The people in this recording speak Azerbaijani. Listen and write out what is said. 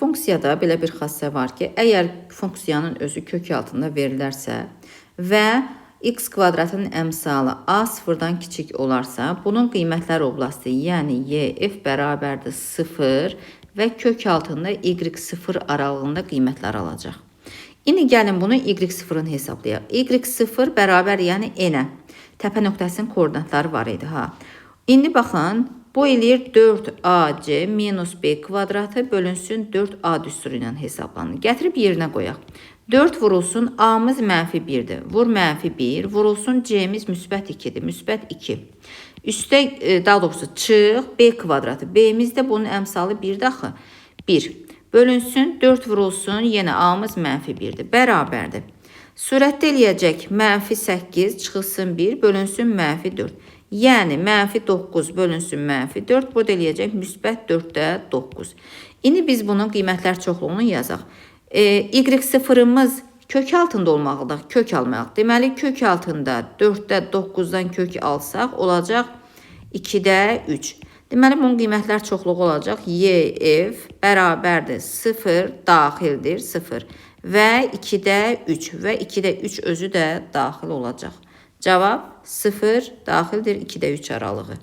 funksiyada belə bir xassə var ki, əgər funksiyanın özü kök altında verilərsə və x kvadratın əmsalı a sıfırdan kiçik olarsa, bunun qiymətlər oblasti, yəni YF bərabərdir 0 və kök altında y0 aralığında qiymətlər alacaq. İndi gəlin bunu y0-ın hesablayaq. y0 bərabər, yəni n-ə. Təpə nöqtəsinin koordinatları var idi. İndi baxın, bu eləyir 4ac minus b kvadratı bölünsün 4a düsturu ilə hesablanır. Gətirib yerinə qoyaq. 4 vurulsun a'mız mənfi 1'dir. Vur mənfi 1. Vurulsun c'miz müsbət 2'dir. Müsbət 2. Üstə, daha doğrusu çıx b kvadratı. B'miz də bunun əmsalı 1'dir axı. 1. Bölünsün 4 vurulsun yenə a'mız mənfi 1'dir. Bərabərdir. Surətdə eləyəcək mənfi 8 çıxılsın 1 bölünsün mənfi 4. Yəni mənfi 9 bölünsün mənfi 4. Burada eləyəcək müsbət 4'də 9. İndi biz bunun qiymətlər çoxluğunu yazaq. Y0'ımız kök altında olmalıdır. Kök almaq. Deməli kök altında 4'də 9'dan kök alsaq olacaq 2'də 3. Deməli bunun qiymətlər çoxluğu olacaq. YF bərabərdir 0 daxildir 0 və 2'də 3 və 2'də 3 özü də daxil olacaq. Cavab 0 daxildir 2'də 3 aralığı.